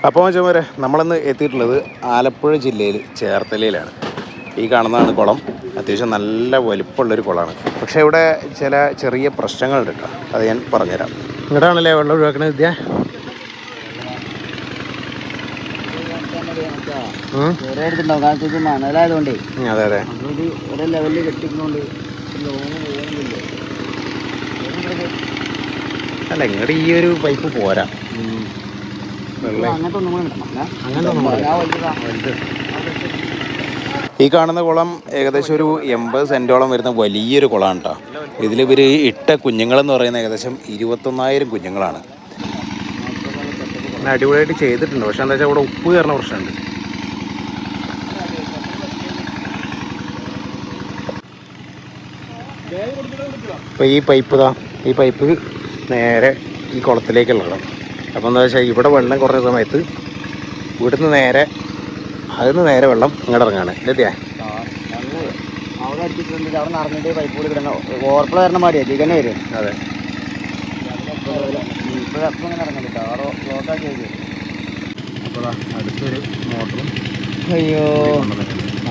അപ്പോൾ ചുമരെ നമ്മളിന്ന് എത്തിയിട്ടുള്ളത് ആലപ്പുഴ ജില്ലയിൽ ചേർത്തലയിലാണ്. ഈ കാണുന്നതാണ് കുളം. അത്യാവശ്യം നല്ല വലിപ്പമുള്ളൊരു കുളമാണ്. പക്ഷേ ഇവിടെ ചില ചെറിയ പ്രശ്നങ്ങളുണ്ട് കേട്ടോ. അത് ഞാൻ പറഞ്ഞുതരാം. ഇങ്ങോട്ടാണല്ലേ വെള്ളം ഒഴിവാക്കണ വിദ്യ? മണലായതുകൊണ്ടേ അതെ അതെ ഒരേ ലെവലിൽ കെട്ടിക്കുന്നോണ്ട് അല്ല ഇങ്ങോട്ട് ഈ ഒരു പൈപ്പ് പോരാ. ഈ കാണുന്ന കുളം ഏകദേശം ഒരു 80 സെൻറ്റോളം വരുന്ന വലിയൊരു കുളമാണ് കേട്ടോ. ഇതിലിവർ ഇട്ട കുഞ്ഞുങ്ങളെന്ന് പറയുന്നത് ഏകദേശം 21,000 കുഞ്ഞുങ്ങളാണ്. അടിപൊളിയായിട്ട് ചെയ്തിട്ടുണ്ട്. പക്ഷെ എന്താ വെച്ചാൽ ഇവിടെ ഉപ്പ് കയറുന്ന പ്രശ്നമുണ്ട്. അപ്പോൾ ഈ പൈപ്പ് നേരെ ഈ കുളത്തിലേക്കുള്ളതാണ്. അപ്പോൾ എന്താ വെച്ചാൽ ഇവിടെ വെള്ളം കുറഞ്ഞ സമയത്ത് ഇവിടുന്ന് നേരെ അതിന് നേരെ വെള്ളം ഇങ്ങോട്ട് ഇറങ്ങാണ്. ഇല്ലേ അവിടെ അടിച്ചിട്ടുണ്ട്. അവിടെ നിറഞ്ഞിട്ട് പൈപ്പ് കൂടി കിടന്ന ഓവർഫ്ലോ വരണ മാടിയാ ചിക്കനെ വരും. അതെ ഇപ്പോഴപ്പം ഇങ്ങനെ ഇറങ്ങാൻ പറ്റും. അവിടെ ബ്ലോക്കാക്കി വരും. അപ്പോൾ അടുത്തൊരു മോട്ടറും അയ്യോ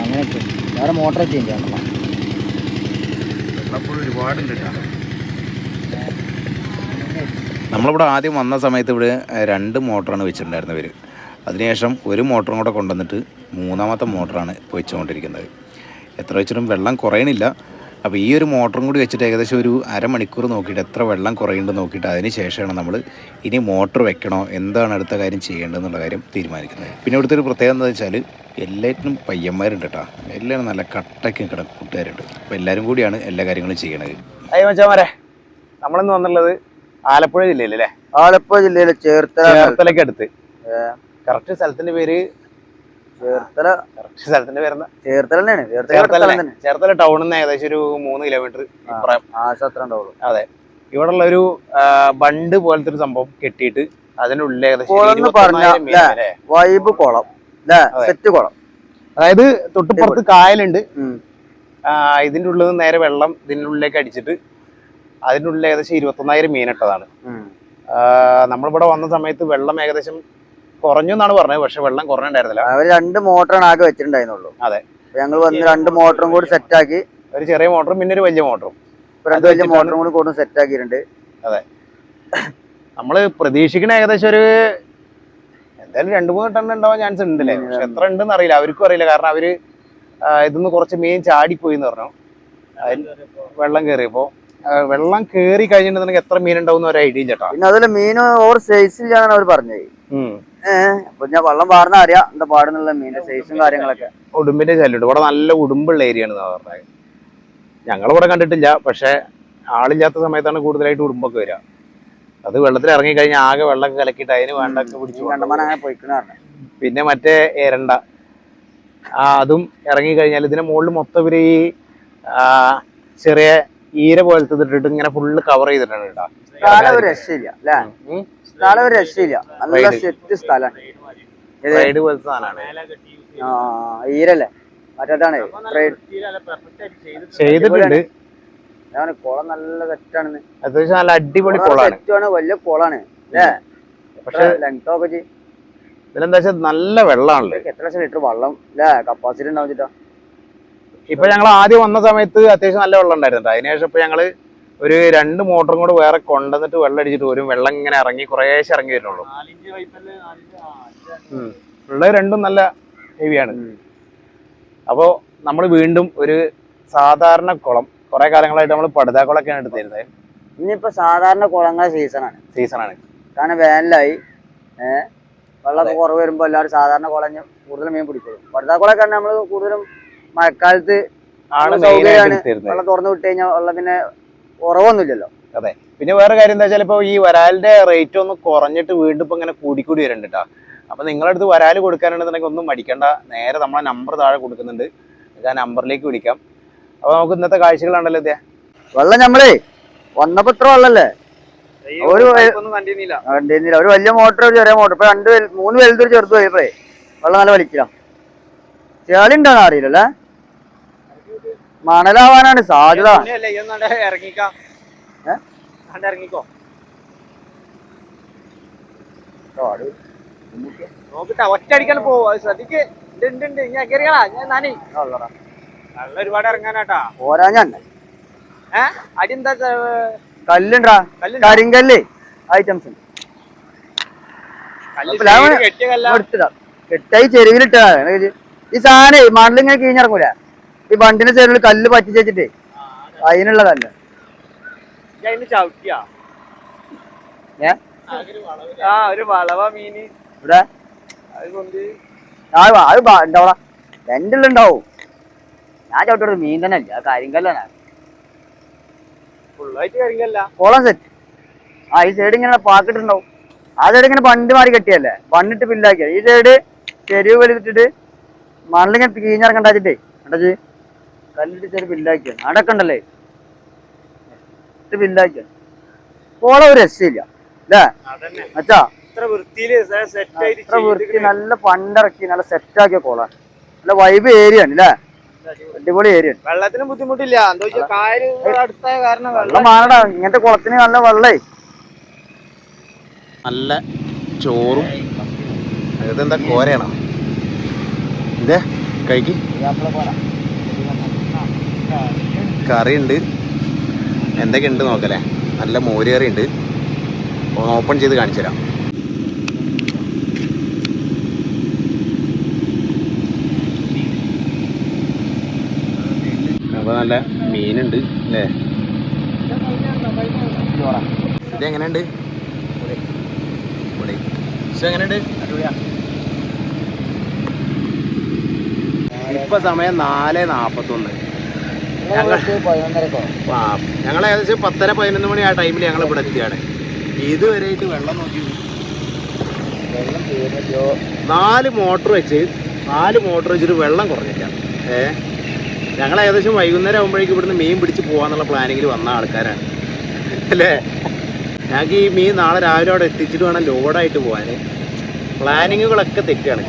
അങ്ങനെയൊക്കെ വേറെ മോട്ടർ ചേഞ്ച് ചെയ്യണം. വെള്ളപ്പോഴും ഒരുപാടുണ്ട് കേട്ടോ. നമ്മളിവിടെ ആദ്യം വന്ന സമയത്ത് ഇവിടെ 2 മോട്ടറാണ് വെച്ചിട്ടുണ്ടായിരുന്നത് ഇവർ. അതിനുശേഷം ഒരു മോട്ടറും കൂടെ കൊണ്ടുവന്നിട്ട് 3ാമത്തെ മോട്ടറാണ് വെച്ചുകൊണ്ടിരിക്കുന്നത്. എത്ര വെച്ചിട്ടും വെള്ളം കുറയണില്ല. അപ്പോൾ ഈ ഒരു മോട്ടറും കൂടി വെച്ചിട്ട് ഏകദേശം ഒരു അരമണിക്കൂർ നോക്കിയിട്ട് എത്ര വെള്ളം കുറയുന്നുണ്ട് നോക്കിയിട്ട് അതിന് ശേഷമാണ് നമ്മൾ ഇനി മോട്ടർ വെക്കണോ എന്താണ് അടുത്ത കാര്യം ചെയ്യേണ്ടതെന്നുള്ള കാര്യം തീരുമാനിക്കുന്നത്. പിന്നെ ഇവിടുത്തെ ഒരു പ്രത്യേകത എന്താ വെച്ചാൽ എല്ലാറ്റിനും പയ്യന്മാരുണ്ട് കേട്ടോ. എല്ലാവരും നല്ല കട്ടയ്ക്കും കൂട്ടുകാരുണ്ട്. അപ്പോൾ എല്ലാവരും കൂടിയാണ് എല്ലാ കാര്യങ്ങളും ചെയ്യണത്. അയ്യോ മച്ചാമാരെ, നമ്മളിന്ന് വന്നുള്ളത് ആലപ്പുഴ ജില്ലയിലല്ലേ? ആലപ്പുഴ ജില്ലയിലെ ചേർത്തലയ്ക്ക് അടുത്ത്. കറക്റ്റ് സ്ഥലത്തിന്റെ പേര് ചേർത്തല. കറക്റ്റ് സ്ഥലത്തിന്റെ പേരെന്താ? ചേർത്തല ടൗണിൽ നിന്ന് ഏകദേശം ഒരു 3 കിലോമീറ്റർ ഇപ്പുറം. അതെ, ഇവിടെ ഉള്ള ഒരു ബണ്ട് പോലത്തെ ഒരു സംഭവം കെട്ടിയിട്ട് അതിനുള്ളിൽ വൈബ് കുളം, സെറ്റ് കുളം. അതായത് തൊട്ടുപുറത്ത് കായലുണ്ട്. ഇതിന്റെ ഉള്ളിൽ നിന്ന് നേരെ വെള്ളം ഇതിന്റെ ഉള്ളിലേക്ക് അടിച്ചിട്ട് അതിൻ്റെ ഉള്ളിൽ ഏകദേശം 21,000 മീനിട്ടതാണ്. നമ്മളിവിടെ വന്ന സമയത്ത് വെള്ളം ഏകദേശം കുറഞ്ഞു എന്നാണ് പറഞ്ഞത്. പക്ഷെ വെള്ളം കുറഞ്ഞിട്ടുണ്ടായിരുന്നില്ല. അവർ 2 മോട്ടറാണ് ആകെ വെച്ചിട്ടുണ്ടായിരുന്നുള്ളൂ. അതെ, ഞങ്ങൾ വന്ന് 2 മോട്ടറും കൂടി സെറ്റാക്കി. ഒരു ചെറിയ മോട്ടറും പിന്നെ ഒരു വലിയ മോട്ടറും 2 വലിയ മോട്ടറും കൂടി കൊണ്ട് സെറ്റാക്കിയിട്ടുണ്ട്. അതെ, നമ്മള് പ്രതീക്ഷിക്കണ ഏകദേശം ഒരു എന്തായാലും 2-3 ടൺ ഉണ്ടാവാൻ ചാൻസ് ഉണ്ടല്ലേ. പക്ഷെ എത്ര ഉണ്ടെന്ന് അറിയില്ല, അവർക്കും അറിയില്ല. കാരണം അവര് ഇതൊന്ന് കുറച്ച് മീൻ ചാടിപ്പോയി എന്ന് പറഞ്ഞു. വെള്ളം കയറിയപ്പോ വെള്ളം കയറി കഴിഞ്ഞിട്ടുണ്ടെങ്കിൽ എത്ര മീൻ ഉണ്ടാവും ഒരു ഐഡിയ ചേട്ടാ. പിന്നെ അതില് മീൻ ഓവർ സൈസിലാണ് അവർ പറഞ്ഞത്. അപ്പൊ ഞാൻ വെള്ളം പാർന്ന അറിയാം എന്താ പാടുന്നുള്ള മീനിന്റെ സൈസും കാര്യങ്ങളൊക്കെ. ഉടുമ്പിന്റെ ശല്യമുണ്ട് ഇവിടെ, നല്ല ഉടുമ്പുള്ള ഏരിയ ആണ് പറഞ്ഞത്. ഞങ്ങളിവിടെ കണ്ടിട്ടില്ല, പക്ഷെ ആളില്ലാത്ത സമയത്താണ് കൂടുതലായിട്ട് ഉടുമ്പൊക്കെ വരിക. അത് വെള്ളത്തിൽ ഇറങ്ങി കഴിഞ്ഞാൽ ആകെ വെള്ളമൊക്കെ കലക്കിയിട്ട് അതിന് വേണ്ടൊക്കെ പിടിച്ചു അങ്ങനെ പോയിക്കണ. പിന്നെ മറ്റേ എരണ്ട അതും ഇറങ്ങി കഴിഞ്ഞാൽ ഇതിന്റെ മുകളിൽ മൊത്തം ഇവര് ഈ ചെറിയ ഈര പോലത്തെ ഇട്ടിട്ട് ഇങ്ങനെ ഫുള്ള് കവർ ചെയ്തിട്ടാണ് കേട്ടോ. സ്ഥലം ഒരു രക്ഷയില്ല അല്ലേ? സ്ഥലം ഒരു രക്ഷയില്ല, നല്ല സെറ്റ് സ്ഥലമാണ്. പോലത്തെ സാധനമാണ്. ഈരല്ലേ മറ്റേതാണ് ചെയ്തിട്ടുണ്ട്. കുളം നല്ല സെറ്റാണ്. അത്യാവശ്യം നല്ല അടിപൊളി കുളമാണ്, വലിയ കുളമാണ് അല്ലേ? പക്ഷെ ലെങ്ത് ഒക്കെ ചെയ്യും. ഇതിലെന്താ വെച്ചാൽ നല്ല വെള്ളമാണല്ലോ. എത്ര ലക്ഷം ലിറ്റർ വെള്ളം അല്ലേ കപ്പാസിറ്റി ഉണ്ടാവും ചേട്ടാ. ഇപ്പൊ ഞങ്ങൾ ആദ്യം വന്ന സമയത്ത് അത്യാവശ്യം നല്ല വെള്ളം ഉണ്ടായിരുന്നു. അതിനുശേഷം ഇപ്പൊ ഞങ്ങള് ഒരു 2 മോട്ടറും കൂടെ വേറെ കൊണ്ടുവന്നിട്ട് വെള്ളം അടിച്ചിട്ട് വരും. വെള്ളം ഇങ്ങനെ ഇറങ്ങി കുറേശ്ശെ ഇറങ്ങി വരുന്നുള്ളൂ. ഉള്ളത് രണ്ടും നല്ല ഹെവിയാണ്. അപ്പോൾ നമ്മൾ വീണ്ടും ഒരു സാധാരണ കുളം, കുറെ കാലങ്ങളായിട്ട് നമ്മൾ പടുതാക്കുളമൊക്കെയാണ് എടുത്തിരുന്നത്. ഇനിയിപ്പോ സാധാരണ കുളങ്ങളുടെ സീസണാണ്. കാരണം വേനലായി വെള്ളമൊക്കെ കുറവ് വരുമ്പോ എല്ലാവരും സാധാരണ കുളഞ്ഞ് കൂടുതൽ മീൻ പിടിക്കുള്ളൂ. പടുതാക്കുളമൊക്കെ നമ്മൾ കൂടുതലും മഴക്കാലത്ത് വെള്ളം തുറന്നു വിട്ട് കഴിഞ്ഞാൽ വെള്ളത്തിന് കുറവൊന്നുമില്ലല്ലോ. അതെ, പിന്നെ വേറെ കാര്യം എന്താ വെച്ചാൽ ഇപ്പൊ ഈ വരാലിന്റെ റേറ്റ് ഒന്ന് കുറഞ്ഞിട്ട് വീണ്ടും ഇപ്പൊ ഇങ്ങനെ കൂടിക്കൂടി വരുന്നുണ്ട്. അപ്പൊ നിങ്ങളടുത്ത് വരാല് കൊടുക്കാനുണ്ടെന്നുണ്ടെങ്കിൽ ഒന്നും മടിക്കണ്ട, നേരെ നമ്മളെ നമ്പർ താഴെ കൊടുക്കുന്നുണ്ട്. ആ നമ്പറിലേക്ക് വിളിക്കാം. അപ്പൊ നമുക്ക് ഇന്നത്തെ കാഴ്ചകളാണല്ലോ ഇതേ. വെള്ളം നമ്മളേ വന്നപ്പോ ഇത്ര വെള്ളല്ലേ, കണ്ടിരുന്നില്ല. ഒരു വലിയ മോട്ടർ ഒരു ചെറിയ മോട്ടർ. ഇപ്പൊ 3 വലുതൊരു ചെറുത് പോയപ്പോഴേ വെള്ളം നല്ല വലിക്കില്ല. ചെളി ഉണ്ടാന്ന് അറിയില്ലല്ലേ, മണലാവാനാണ് സാധ്യത. നോക്കിട്ടാ ഒറ്റയടിക്കാൻ പോവും. അത് ശ്രദ്ധിക്ക്. ഉണ്ട് ഞാൻ കയറിയാ ഞാൻ നാനി നല്ല ഒരുപാട് ഇറങ്ങാനാട്ടാ. പോരാഞ്ഞ അടി എന്താ കല്ലുണ്ടാ, കരിങ്കല്ല് ഐറ്റംസ് കെട്ടിയ കല്ല എടുത്തിടാ. കെട്ടായി ചെരുവിലിട്ടാ ഈ സാധനം മണ്ണിലിങ്ങനെ കീഞ്ഞിറങ്ങൂല. ഈ വണ്ടിന്റെ ചെരുവിൽ കല്ല് പറ്റിച്ച് വെച്ചിട്ട് അതിനുള്ളതല്ല. അതിന് ചവിട്ടിയാ ഒരു വളവ മീന് ഇവിടെ അത് കൊണ്ട് അത് ഉണ്ടാവണം എന്റെ ഉള്ളുണ്ടാവും. ഞാൻ ചവിട്ടൊരു മീൻ തന്നെ അല്ല, കരിങ്കല്ലാണ്. ഫുള്ളായിട്ട് കരിങ്കല്ല. Column set. ഈ സൈഡ് ഇങ്ങനെ പാക്കിട്ടുണ്ടാവും. ആ സൈഡ് ഇങ്ങനെ ബണ്ട് മാറി കെട്ടിയല്ലേ, ബണ്ണിട്ട് പില്ലാക്കിയ. ഈ സൈഡ് ചെരുവ് വലിച്ചിട്ട് മണ്ണിലിങ്ങനെ കീഞ്ഞിറക്കണ്ടാച്ചിട്ടേ കണ്ടത് കല്ലിട്ട് ചെറിയ പില്ലാക്കിയ അടക്ക ഉണ്ടല്ലേ പില്ലാക്കിയ. കോളം ഒരു രക്ഷയില്ല അല്ലേ അച്ഛാ? ഇത്ര വൃത്തിയില് ഇത്ര വൃത്തി നല്ല പണ്ടിറക്കി നല്ല സെറ്റാക്കിയ കോളാണ്. നല്ല വൈബ് ഏരിയ ആണ് അല്ലേ? അടിപൊളി ഏരിയ. വെള്ളത്തിന് ബുദ്ധിമുട്ടില്ല. എന്താ വെച്ചാൽ കായല് അടുത്തായ കാരണം വെള്ളം മാറടാ. ഇങ്ങനത്തെ കുളത്തിന് നല്ല വെള്ളേ. നല്ല ചോറും ഇതെന്താ കോരയാണോ ഇതേ കഴിക്ക്. കറിയുണ്ട്. എന്തൊക്കെ ഉണ്ട് നോക്കല്ലേ. നല്ല മോര് കറി ഉണ്ട്. ഓപ്പൺ ചെയ്ത് കാണിച്ചു തരാം. അപ്പോൾ നല്ല മീനുണ്ട് അല്ലേ? ഇതെങ്ങനെയുണ്ട്? എങ്ങനെയുണ്ട്? ഇപ്പൊ സമയം 4:41. ഞങ്ങൾ ഏകദേശം 10:11 മണി ആ ടൈമിൽ ഞങ്ങൾ ഇവിടെ എത്തിയാണ്. ഇതുവരെയായിട്ട് വെള്ളം നോക്കി 4 മോട്ടർ വെച്ചിട്ട് വെള്ളം കുറഞ്ഞില്ല. ഞങ്ങൾ ഏകദേശം വൈകുന്നേരം ആകുമ്പോഴേക്കും ഇവിടുന്ന് മീൻ പിടിച്ച് പോകാന്നുള്ള പ്ലാനിങ്ങിൽ വന്ന ആൾക്കാരാണ് അല്ലേ? ഞങ്ങൾക്ക് ഈ മീൻ നാളെ രാവിലെ അവിടെ എത്തിച്ചിട്ട് വേണം ലോഡായിട്ട് പോകാൻ. പ്ലാനിങ്ങുകളൊക്കെ തെറ്റാണ്.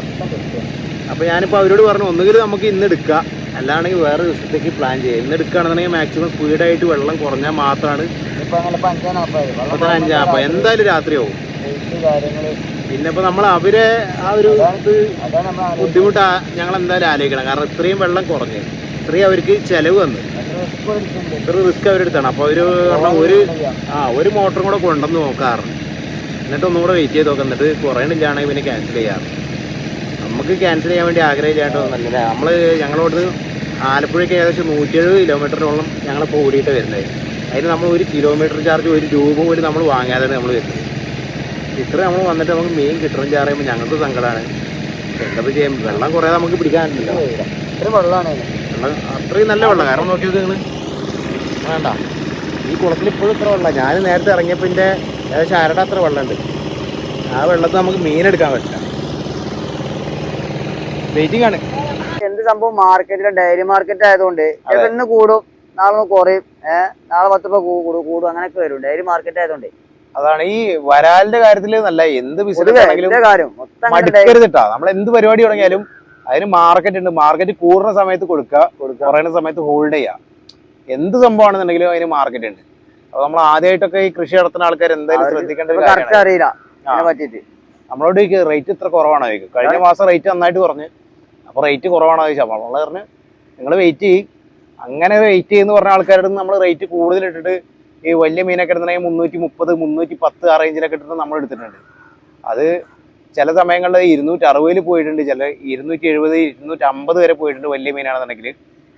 അപ്പോൾ ഞാനിപ്പോൾ അവരോട് പറഞ്ഞു ഒന്നുകിൽ നമുക്ക് ഇന്ന് എടുക്കാം, അല്ലാണെങ്കിൽ വേറെ ദിവസത്തേക്ക് പ്ലാൻ ചെയ്യാം. ഇന്ന് എടുക്കുകയാണെന്നുണ്ടെങ്കിൽ മാക്സിമം സ്പീഡായിട്ട് വെള്ളം കുറഞ്ഞാൽ മാത്രമാണ്. 5:40 എന്തായാലും രാത്രിയാവും. പിന്നെ ഇപ്പോൾ നമ്മൾ അവരെ ആ ഒരു ബുദ്ധിമുട്ട് ഞങ്ങൾ എന്തായാലും ആലോചിക്കണം. കാരണം ഇത്രയും വെള്ളം കുറഞ്ഞ് ഇത്രയും അവർക്ക് ചിലവ് വന്നു, ഇത്ര റിസ്ക് അവരെടുത്താണ്. അപ്പോൾ അവർ ഒരു മോട്ടറും കൂടെ കൊണ്ടുവന്ന് നോക്കാറുണ്ട്. എന്നിട്ട് ഒന്നുകൂടെ വെയിറ്റ് ചെയ്ത് നോക്കാം. എന്നിട്ട് കുറയണില്ലാണെങ്കിൽ പിന്നെ ക്യാൻസൽ ചെയ്യാറ്. നമുക്ക് ക്യാൻസൽ ചെയ്യാൻ വേണ്ടി ആഗ്രഹമില്ലാണ്ടോന്നല്ലേ. ഞങ്ങളോട് ആലപ്പുഴയ്ക്ക് ഏകദേശം 170 കിലോമീറ്ററിനോളം ഞങ്ങളിപ്പോൾ ഓടിയിട്ട് വരുന്നത്. അതിന് നമ്മൾ 1 കിലോമീറ്റർ ചാർജ് 1 രൂപ പോലും നമ്മൾ വാങ്ങാതെയാണ് നമ്മൾ വരുന്നത്. ഇത്ര നമ്മൾ വന്നിട്ട് നമുക്ക് മീൻ കിട്ടണം ചാറുമ്പോൾ ഞങ്ങൾക്ക് സങ്കടമാണ്. എന്തപ്പോൾ ചെയ്യാം? വെള്ളം കുറേ നമുക്ക് പിടിക്കാനില്ലല്ലോ. വെള്ളം അത്രയും നല്ല വെള്ളം. കാരണം നോക്കി നോക്കി നിങ്ങൾ വേണ്ട, ഈ കുളത്തിൽ ഇപ്പോഴും ഇത്ര വെള്ളം. ഞാൻ നേരത്തെ ഇറങ്ങിയപ്പോൾ ഇതിൻ്റെ ഏകദേശം അരട അത്ര വെള്ളമുണ്ട്. ആ വെള്ളത്തിൽ നമുക്ക് മീനെടുക്കാൻ പറ്റില്ല. വെയിറ്റിംഗ് ആണ്. എന്ത് സംഭവം മാർക്കറ്റിലെ ഡയറി മാർക്കറ്റ് ആയതുകൊണ്ട് ഇന്ന് കൂടും, നാളെ കുറയും, നാളെ 10 രൂപ കൂടും അങ്ങനെയൊക്കെ വരും. ഡയറി മാർക്കറ്റ് ആയതുകൊണ്ട് അതാണ് ഈ വരാലിന്റെ കാര്യത്തിൽ നല്ല എന്ത് ബിസിനസ് ആണെങ്കിലും മടുക്കരുത് കേട്ടോ. നമ്മൾ എന്ത് പരിപാടി തുടങ്ങിയാലും അതിന് മാർക്കറ്റ് ഉണ്ട്. മാർക്കറ്റ് കൂടുന്ന സമയത്ത് കൊടുക്കുക, കുറയുന്ന സമയത്ത് ഹോൾഡ് ചെയ്യുക. എന്ത് സംഭവമാണെന്നുണ്ടെങ്കിലും അതിന് മാർക്കറ്റ് ഉണ്ട്. അപ്പൊ നമ്മൾ ആദ്യമായിട്ടൊക്കെ ഈ കൃഷി നടത്തുന്ന ആൾക്കാർ എന്തായാലും ശ്രദ്ധിക്കേണ്ട ഒരു കാര്യമാണ്. നമ്മളോട് റേറ്റ് ഇത്ര കുറവാണോ ചോദിക്കും. കഴിഞ്ഞ മാസം റേറ്റ് നന്നായിട്ട് കുറഞ്ഞ്. അപ്പോൾ റേറ്റ് കുറവാണോ ചോദിച്ചാൽ നമ്മൾ പറഞ്ഞ് നിങ്ങൾ വെയിറ്റ് ചെയ്യും. അങ്ങനെ വെയിറ്റ് ചെയ്യുന്ന പറഞ്ഞ ആൾക്കാരുടെ നമ്മൾ റേറ്റ് കൂടുതലിട്ടിട്ട് ഈ വലിയ മീനൊക്കെ എടുത്തിട്ടുണ്ടെങ്കിൽ 330, 310 ആ റേഞ്ചിലൊക്കെ ഇട്ടിട്ട് നമ്മൾ എടുത്തിട്ടുണ്ട്. അത് ചില സമയങ്ങളിൽ 260 പോയിട്ടുണ്ട്, ചില 270, 250 വരെ പോയിട്ടുണ്ട് വലിയ മീനാണെന്നുണ്ടെങ്കിൽ.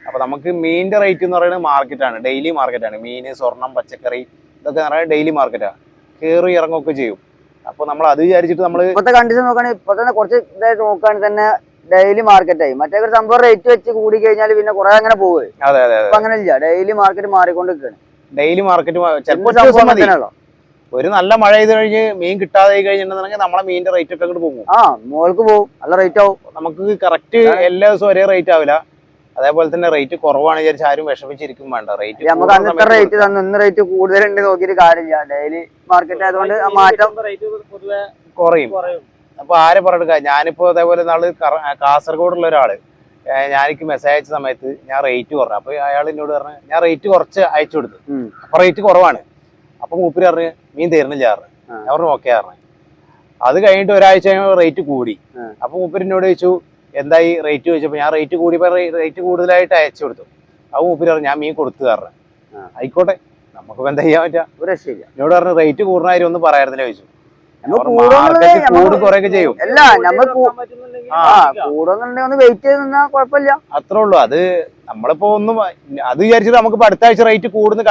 അപ്പോൾ നമുക്ക് മീനിൻ്റെ റേറ്റ് എന്ന് പറയുന്നത് മാർക്കറ്റാണ്, ഡെയിലി മാർക്കറ്റാണ്. മീൻ, സ്വർണം, പച്ചക്കറി ഇതൊക്കെ എന്ന് പറയുന്നത് ഡെയിലി മാർക്കറ്റാണ്. കയറി ഇറങ്ങുകയൊക്കെ ചെയ്യും. അപ്പോൾ നമ്മൾ അത് വിചാരിച്ചിട്ട് നമ്മൾ ഇപ്പോഴത്തെ കണ്ടീഷൻ നോക്കുകയാണെങ്കിൽ ഇപ്പോൾ തന്നെ കുറച്ച് ഇതായിട്ട് നോക്കുകയാണെങ്കിൽ തന്നെ ഡെയിലി മാർക്കറ്റായി. മറ്റേ ഒരു സംഭവം റേറ്റ് വെച്ച് കൂടി കഴിഞ്ഞാൽ പിന്നെ കുറെ അങ്ങനെ പോവുക. അതെ അതെ അതെ, അങ്ങനെ ഇല്ല. ഡെയിലി മാർക്കറ്റ് മാറിക്കൊണ്ടിരിക്കുകയാണ്. ഡെയിലി മാർക്കറ്റ് ചിലപ്പോൾ ഒരു നല്ല മഴ ചെയ്ത് കഴിഞ്ഞ് മീൻ കിട്ടാതെ കഴിഞ്ഞിട്ടുണ്ടെങ്കിൽ നമ്മളെ മീനിന്റെ റേറ്റ് ഒക്കെ അങ്ങോട്ട് പോകും. മുകൾക്ക് പോകും, നല്ല റേറ്റ് ആവും. നമുക്ക് കറക്റ്റ് എല്ലാ ദിവസവും ഒരേ റേറ്റ് ആവില്ല. അതേപോലെ തന്നെ റേറ്റ് കുറവാണ് വിചാരിച്ച് ആരും വിഷമിച്ചിരിക്കും വേണ്ട. റേറ്റ് നമുക്ക് അന്നത്തെ റേറ്റ് തന്നു, ഇന്ന് റേറ്റ് കൂടുതലുണ്ട് നോക്കിയിട്ട് കാര്യമില്ല. ഡെയിലി മാർക്കറ്റ് ആയതുകൊണ്ട് മാറ്റം കുറയും. അപ്പൊ ആരെ പറഞ്ഞിട്ട് ഞാനിപ്പോ അതേപോലെ നാള് കാസർഗോഡുള്ള ഒരാള് ഞാനിക്ക് മെസ്സേജ് അയച്ച സമയത്ത് ഞാൻ റേറ്റ് കുറഞ്ഞു. അപ്പൊ അയാൾ എന്നോട് പറഞ്ഞു ഞാൻ റേറ്റ് കുറച്ച് അയച്ചു കൊടുത്തു. അപ്പൊ റേറ്റ് കുറവാണ്. അപ്പൊ മൂപ്പര് പറഞ്ഞു മീൻ തരുന്നില്ല പറഞ്ഞു. ഞാൻ പറഞ്ഞു ഓക്കെ പറഞ്ഞു. അത് കഴിഞ്ഞിട്ട് ഒരാഴ്ച റേറ്റ് കൂടി. അപ്പൊ മൂപ്പരിനോട് ചോദിച്ചു എന്തായി റേറ്റ് ചോദിച്ചപ്പോ ഞാൻ റേറ്റ് കൂടിയപ്പോ റേറ്റ് കൂടുതലായിട്ട് അയച്ചു കൊടുത്തു. അത് മൂപ്പര് പറഞ്ഞു ഞാൻ മീൻ കൊടുത്തു കാരണം ആയിക്കോട്ടെ നമുക്കിപ്പോ എന്താ ചെയ്യാൻ പറ്റാ. എന്നോട് പറഞ്ഞു റേറ്റ് കൂടുന്ന കാര്യം ഒന്നും പറയാറുന്നില്ല ചോദിച്ചു. കൂട് കുറെയൊക്കെ ചെയ്യും അല്ല ഒന്ന് വെയിറ്റ് ചെയ്ത് നിന്നാ കുഴപ്പമില്ല, അത്രേ ഉള്ളൂ. അത് നമ്മളിപ്പോ ഒന്നും അത് വിചാരിച്ചിട്ട് നമുക്ക് അടുത്ത ആഴ്ച റേറ്റ് കൂടുന്ന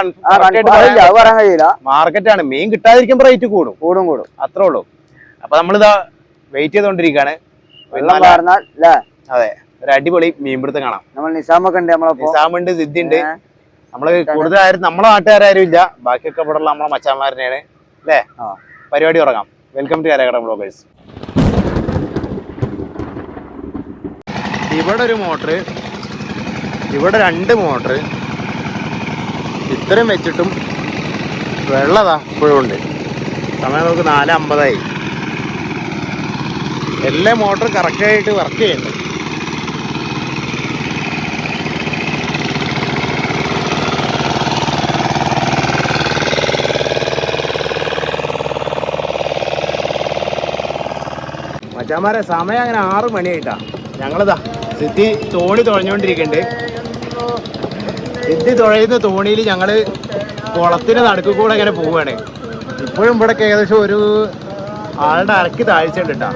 പറയാൻ കഴിയില്ല. മാർക്കറ്റാണ്, മീൻ കിട്ടാതിരിക്കുമ്പോ റേറ്റ് കൂടും അത്രേ ഉള്ളൂ. അപ്പൊ നമ്മളിതാ വെയിറ്റ് ചെയ്തോണ്ടിരിക്കാണ്. അതെ, ഒരു അടിപൊളി മീൻപിടുത്തം കാണാം. നമ്മൾ നിസാമൊക്കെ ഉണ്ട്, നിസാമുണ്ട്, സിദ്ധി ഉണ്ട്. നമ്മള് കൂടുതലാരും നമ്മളെ നാട്ടുകാരും ഇല്ല, ബാക്കിയൊക്കെ ഇവിടെ ഉള്ള നമ്മളെ മച്ചാന്മാരനെയാണ് അല്ലേ. പരിപാടി തുടങ്ങാം. Welcome to Karakata bloggers. ഇവിടെ ഒരു മോട്ടർ, ഇവിടെ 2 മോട്ടർ, ഇത്രയും വെച്ചിട്ടും വെള്ളതാ ഇപ്പോഴും ഉണ്ട്. സമയം നമുക്ക് 4:50. എല്ലാ മോട്ടറും കറക്റ്റായിട്ട് വർക്ക് ചെയ്യുന്നുണ്ട്. മച്ചാന്മാരെ സമയം അങ്ങനെ 6 മണിയായിട്ടാ. ഞങ്ങളിതാ സിദ്ധി തോണി തുഴഞ്ഞുകൊണ്ടിരിക്കുന്നുണ്ട്. സിദ്ധി തുഴയുന്ന തോണിയിൽ ഞങ്ങൾ കുളത്തിന് നടുക്ക് കൂടെ ഇങ്ങനെ പോവുകയാണ്. ഇപ്പോഴും ഇവിടെ ഏകദേശം ഒരു ആളുടെ അരക്ക് താഴ്ച ഉണ്ട് കേട്ടോ.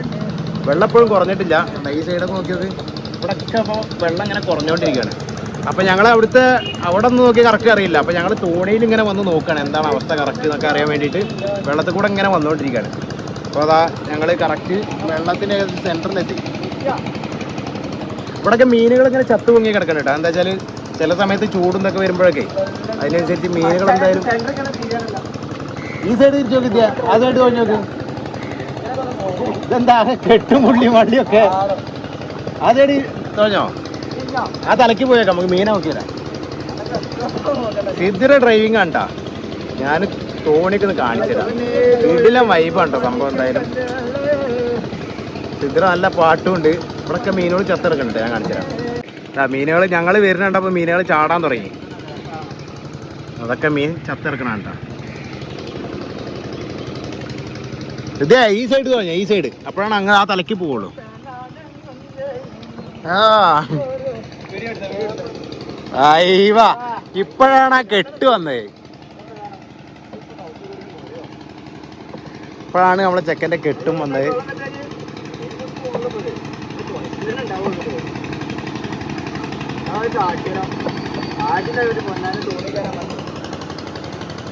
വെള്ളം എപ്പോഴും കുറഞ്ഞിട്ടില്ല. ഈ സൈഡൊക്കെ നോക്കിയത് ഇവിടെയൊക്കെ അപ്പോൾ വെള്ളം ഇങ്ങനെ കുറഞ്ഞുകൊണ്ടിരിക്കുകയാണ്. അപ്പോൾ ഞങ്ങൾ അവിടെ നിന്ന് നോക്കി കറക്റ്റ് അറിയില്ല. അപ്പോൾ ഞങ്ങൾ തോണിയിൽ ഇങ്ങനെ വന്ന് നോക്കുകയാണ് എന്താണ് അവസ്ഥ കറക്റ്റ് എന്നൊക്കെ അറിയാൻ വേണ്ടിയിട്ട്. വെള്ളത്തിൽ കൂടെ ഇങ്ങനെ വന്നുകൊണ്ടിരിക്കുകയാണ്. അപ്പോൾ അതാ ഞങ്ങൾ കറക്റ്റ് വെള്ളത്തിൻ്റെ സെൻറ്ററിലെത്തി. ഇവിടെയൊക്കെ മീനുകൾ ഇങ്ങനെ ചത്തു പൊങ്ങി കിടക്കണം കേട്ടോ. എന്താ വെച്ചാൽ ചില സമയത്ത് ചൂടുന്നൊക്കെ വരുമ്പോഴൊക്കെ അതിനനുസരിച്ച് മീനുകൾ എന്തായാലും. ഈ സൈഡ് തിരിച്ചു നോക്കിയ ആ സൈഡ് തോന്നി നോക്ക്. ഇതെന്താ കെട്ടുമുള്ളി വള്ളിയൊക്കെ ആ സൈഡ് തോന്നോ. ആ തലയ്ക്ക് പോയേക്കാം, നമുക്ക് മീനെ നോക്കിയതാ. സിദ്ധിയുടെ ഡ്രൈവിംഗ് കണ്ടാ ഞാൻ തോണിക്ക് കാണിച്ചതാ. വീട്ടിലെ വൈബാണ്ടോ സംഭവം. എന്തായാലും സിദ്ധിര നല്ല പാട്ടും ഉണ്ട്. ഇവിടെയൊക്കെ മീനുകൾ ചത്തെടുക്കുന്നുണ്ട്, ഞാൻ കാണിച്ചുതരാം. മീനുകൾ ഞങ്ങൾ വരുന്നുണ്ടപ്പോൾ മീനുകൾ ചാടാൻ തുടങ്ങി. അതൊക്കെ മീൻ ചത്തെടുക്കണം കേട്ടോ. ഇതേ ഈ സൈഡ് തോന്നിയ ഈ സൈഡ്, അപ്പോഴാണ് അങ്ങനെ ആ തലയ്ക്ക് പോവുള്ളൂ. അയ്യവാ ഇപ്പോഴാണ് ആ കെട്ട് വന്നത്. ഇപ്പോഴാണ് നമ്മളെ ചെക്കൻ്റെ കെട്ടും വന്നത്.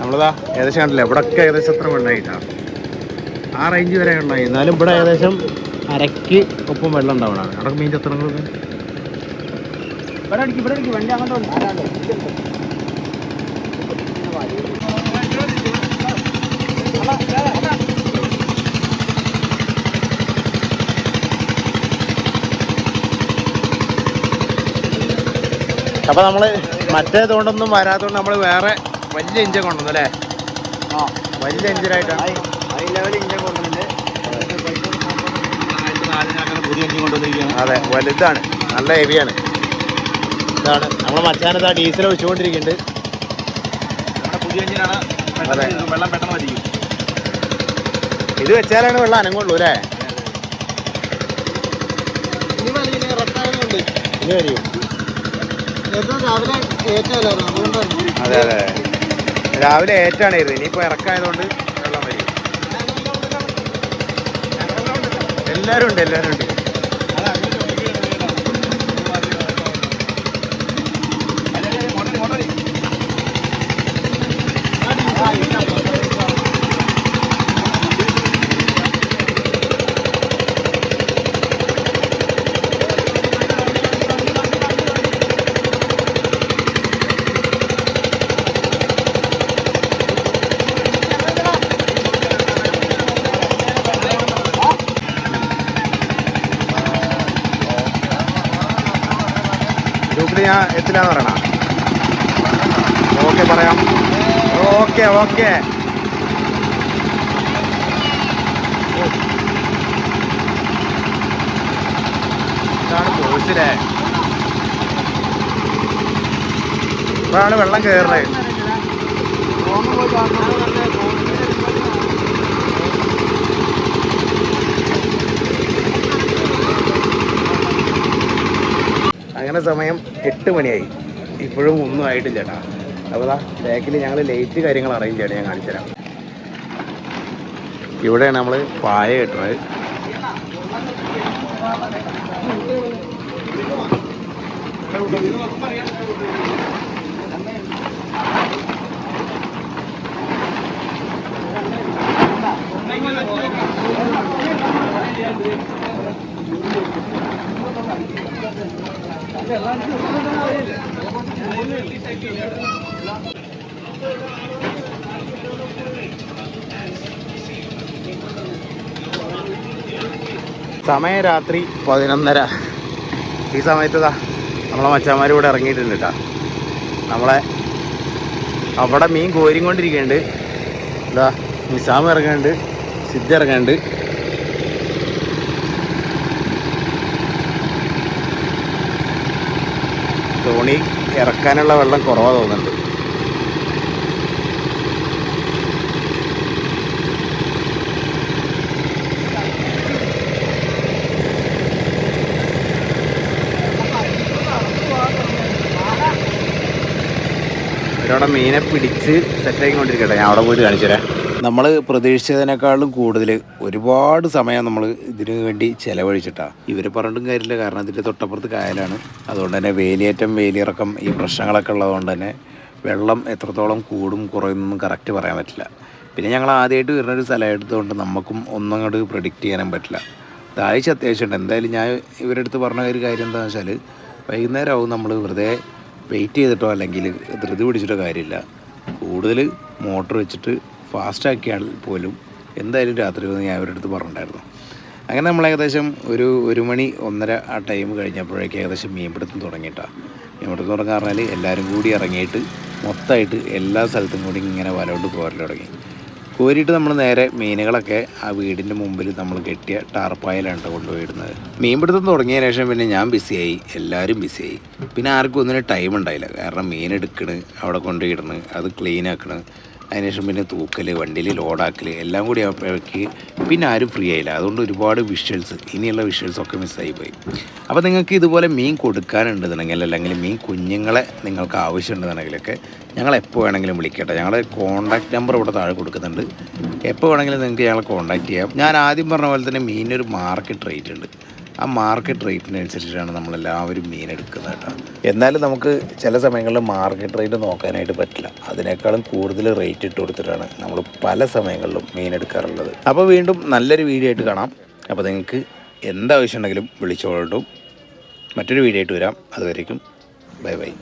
നമ്മളിതാ ഏകദേശം കണ്ടില്ലേ ഇവിടെയൊക്കെ ഏകദേശം എത്ര വെള്ളമായിട്ടാണ് ആ റേഞ്ച് വരെ ഉണ്ടായി. എന്നാലും ഇവിടെ ഏകദേശം അരക്ക് ഒപ്പം വെള്ളം ഉണ്ടാവണം. അവിടെ മീൻ ചത്രങ്ങളൊക്കെ വണ്ടി അങ്ങോട്ട്. അപ്പോൾ നമ്മൾ മറ്റേതുകൊണ്ടൊന്നും വരാത്തതുകൊണ്ട് നമ്മൾ വേറെ വലിയ എഞ്ചിൻ കൊണ്ടുവന്നു അല്ലേ. വലിയ എഞ്ചിനായിട്ടാണ് ഇഞ്ചൻ കൊണ്ടുവന്നിട്ട് പുതിയ എഞ്ചിൻ കൊണ്ടുവന്നിരിക്കുകയാണ്. അതെ, വലുതാണ്, നല്ല ഹെവിയാണ്. ഇതാണ് നമ്മൾ മച്ചാനത്ത് ഡീസൽ ഒഴിച്ചുകൊണ്ടിരിക്കുന്നുണ്ട്. പുതിയ എഞ്ചിനാണ്. അതെ, വെള്ളം പെട്ടെന്ന് മതിക്കും. ഇത് വെച്ചാലാണ് വെള്ളം അനങ്ങുള്ളൂ അല്ലേ. ഇനി വരും. അതെ അതെ, രാവിലെ ഏറ്റാണ് ഇരുന്നത്. ഇനിയിപ്പോൾ ഇറക്കായതുകൊണ്ട് വെള്ളം വരും. എല്ലാവരും ഉണ്ട്. ഗ്രൂപ്പിൽ ഞാൻ എത്തില്ലാന്ന് പറയണ. ഓക്കെ പറയാം. ഓക്കെ ഇതാണ് കോഴ്സിലെ. ഇപ്പോഴാണ് വെള്ളം കയറുന്നത്. വരുന്ന സമയം 8 മണിയായി, ഇപ്പോഴും ഒന്നും ആയിട്ടില്ല ചേട്ടാ. അപ്പോൾ ബാക്കിൽ ഞങ്ങൾ ലൈറ്റ് കാര്യങ്ങൾ അറേഞ്ച് ചെയ്യണം, ഞാൻ കാണിച്ചു തരാം. ഇവിടെയാണ് നമ്മൾ പായ കെട്ടുന്നത്. സമയം രാത്രി 11:30. ഈ സമയത്ത് നമ്മളെ മച്ചാന്മാർ ഇവിടെ ഇറങ്ങിയിട്ടുണ്ട് കേട്ടോ. നമ്മളെ അവിടെ മീൻ കോരിക്കൊണ്ടിരിക്കുന്നുണ്ട്. നിസാം ഇറങ്ങുന്നുണ്ട്, സിദ്ധ ഇറങ്ങുന്നുണ്ട്. തോണി ഇറക്കാനുള്ള വെള്ളം കുറവാ തോന്നുന്നുണ്ട്. ഇവിടെ മീനെ പിടിച്ച് സെറ്റാക്കിക്കൊണ്ടിരിക്കട്ടെ, ഞാൻ അവിടെ പോയിട്ട് കാണിച്ചു തരാം. നമ്മൾ പ്രതീക്ഷിച്ചതിനേക്കാളും കൂടുതൽ ഒരുപാട് സമയം നമ്മൾ ഇതിനു വേണ്ടി ചിലവഴിച്ചിട്ടാണ്. ഇവർ പറഞ്ഞിട്ടും കാര്യമില്ല, കാരണം ഇതിൻ്റെ തൊട്ടപ്പുറത്ത് കായലാണ്. അതുകൊണ്ട് തന്നെ വേലിയേറ്റം വേലിയിറക്കം ഈ പ്രശ്നങ്ങളൊക്കെ ഉള്ളതുകൊണ്ട് തന്നെ വെള്ളം എത്രത്തോളം കൂടും കുറയുന്നൊന്നും കറക്റ്റ് പറയാൻ പറ്റില്ല. പിന്നെ ഞങ്ങൾ ആദ്യമായിട്ട് വരുന്നൊരു സ്ഥലമായതുകൊണ്ട് നമുക്കും ഒന്നും അങ്ങോട്ട് പ്രെഡിക്റ്റ് ചെയ്യാനും പറ്റില്ല. താഴ്ച അത്യാവശ്യമുണ്ട്. എന്തായാലും ഞാൻ ഇവരുടെ അടുത്ത് പറഞ്ഞ ഒരു കാര്യം എന്താണെന്ന് വെച്ചാൽ, വൈകുന്നേരമാവും നമ്മൾ വെറുതെ വെയിറ്റ് ചെയ്തിട്ടോ അല്ലെങ്കിൽ ധൃതി പിടിച്ചിട്ടോ കാര്യമില്ല. കൂടുതൽ മോട്ടർ വെച്ചിട്ട് ഫാസ്റ്റാക്കിയാൽ പോലും എന്തായാലും രാത്രി വന്ന് ഞാൻ അവരുടെ അടുത്ത് പറഞ്ഞിട്ടുണ്ടായിരുന്നു. അങ്ങനെ നമ്മൾ ഏകദേശം ഒരു 1 മണി 1:30 ആ ടൈം കഴിഞ്ഞപ്പോഴേക്ക് ഏകദേശം മീൻപിടുത്തം തുടങ്ങിയിട്ടാണ്. മീൻപിടുത്തം തുടങ്ങാൻ പറഞ്ഞാൽ എല്ലാവരും കൂടി ഇറങ്ങിയിട്ട് മൊത്തമായിട്ട് എല്ലാ സ്ഥലത്തും കൂടി ഇങ്ങനെ വലകൊണ്ട് കോരൽ തുടങ്ങി. കോരിയിട്ട് നമ്മൾ നേരെ മീനുകളൊക്കെ ആ വീടിൻ്റെ മുമ്പിൽ നമ്മൾ കെട്ടിയ ടാർപ്പായിലാണ് കൊണ്ടുപോയിടുന്നത്. മീൻപിടുത്തം തുടങ്ങിയതിന് ശേഷം പിന്നെ ഞാൻ ബിസിയായി, എല്ലാവരും ബിസിയായി. പിന്നെ ആർക്കും ഒന്നിനും ടൈം ഉണ്ടായില്ല. കാരണം മീൻ എടുക്കണ്, അവിടെ കൊണ്ടുപോയിടണ്, അത് ക്ലീൻ ആക്കണ്, അതിനുശേഷം പിന്നെ തൂക്കൽ, വണ്ടിയിൽ ലോഡാക്കൽ എല്ലാം കൂടി ആയപ്പോഴേക്ക് പിന്നെ ആരും ഫ്രീ ആയില്ല. അതുകൊണ്ട് ഒരുപാട് വിഷ്വൽസ്, ഇനിയുള്ള വിഷ്വൽസൊക്കെ മിസ്സായി പോയി. അപ്പോൾ നിങ്ങൾക്ക് ഇതുപോലെ മീൻ കൊടുക്കാനുണ്ടെന്നുണ്ടെങ്കിൽ അല്ലെങ്കിൽ മീൻ കുഞ്ഞുങ്ങളെ നിങ്ങൾക്ക് ആവശ്യമുണ്ടെന്നുണ്ടെങ്കിലൊക്കെ ഞങ്ങൾ എപ്പോൾ വേണമെങ്കിലും വിളിക്കട്ടെ. ഞങ്ങളുടെ കോൺടാക്റ്റ് നമ്പർ ഇവിടെ താഴെ കൊടുക്കുന്നുണ്ട്. എപ്പോൾ വേണമെങ്കിലും നിങ്ങൾക്ക് ഞങ്ങളെ കോൺടാക്റ്റ് ചെയ്യാം. ഞാൻ ആദ്യം പറഞ്ഞ പോലെ തന്നെ മീനൊരു മാർക്കറ്റ് റേറ്റ് ഉണ്ട്. ആ മാർക്കറ്റ് റേറ്റിനനുസരിച്ചിട്ടാണ് നമ്മളെല്ലാവരും മീൻ എടുക്കുന്നത് കേട്ടോ. എന്നാലും നമുക്ക് ചില സമയങ്ങളിൽ മാർക്കറ്റ് റേറ്റ് നോക്കാനായിട്ട് പറ്റില്ല. അതിനേക്കാളും കൂടുതൽ റേറ്റ് ഇട്ട് കൊടുത്തിട്ടാണ് നമ്മൾ പല സമയങ്ങളിലും മീൻ എടുക്കാറുള്ളത്. അപ്പോൾ വീണ്ടും നല്ലൊരു വീഡിയോ ആയിട്ട് കാണാം. അപ്പോൾ നിങ്ങൾക്ക് എന്താവശ്യം ഉണ്ടെങ്കിലും വിളിച്ചോളൂ. മറ്റൊരു വീഡിയോ ആയിട്ട് വരാം. അതുവരേക്കും ബൈ ബൈ.